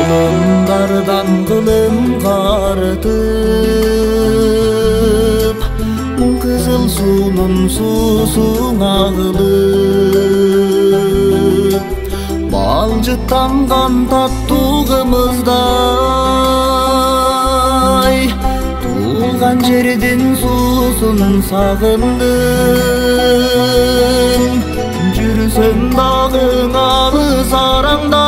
Kılımlardan kılım kartıp, kızıl sunun susun ağılıp, balcıttangan tattığımızday, tuğan жердin susunun sağındım. Жүрсем дагың алыс араңдан,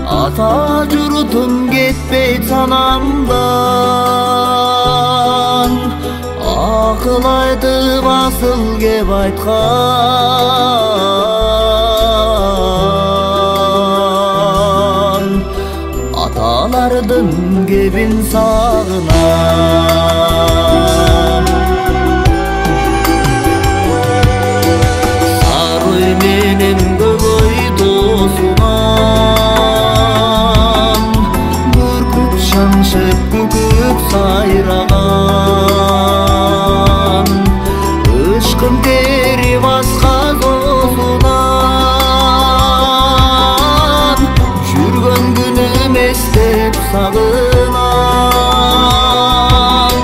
ата журтум кетпейт санамдан. Акыл айтып асыл кеп айткан, аталардын кебин сагынам. Менен көбөй тосунан, бүркүт шаңшып күкүк сайраган, ышкын тери баска зосунан, жүргөн күнүм эстеп сагынам.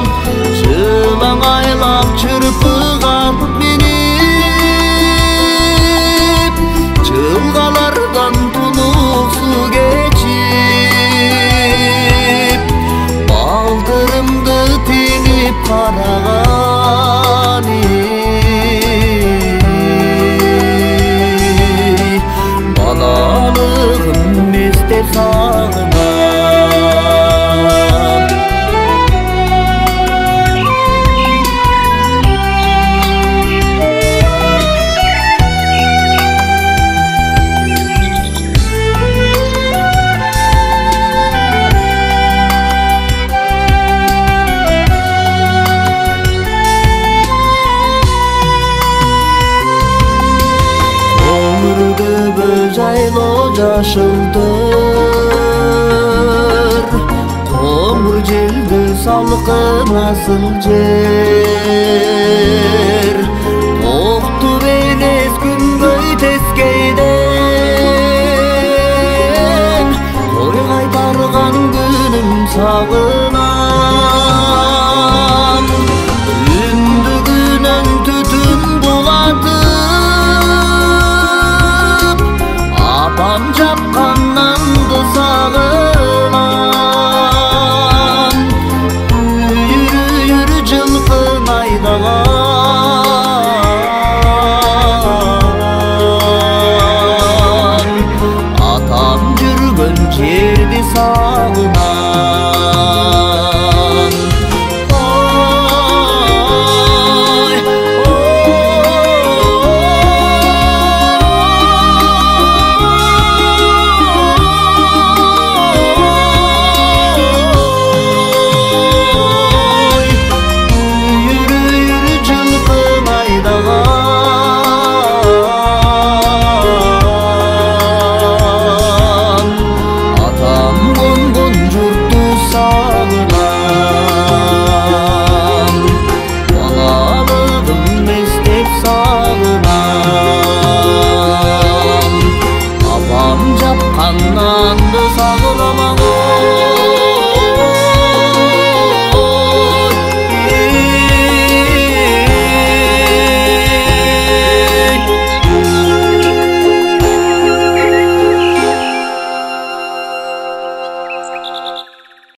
Жылаң айлап чырпыган мени, жылгалардан тунук суу кечип, балтырымды тинип караган, балалыгым эстеп сагынам. Жайлоо жашылдыр, комур желди салкын асыл жер. Токту белес күнгөй тескейден, кой кайтарган күнүм сагынам. Үндүгүнөн түтүн булатып, апам жапкан нанды сагынам. Үйүрү үйүрү жылкын айдаган, атам жүргөн жерди сагынам.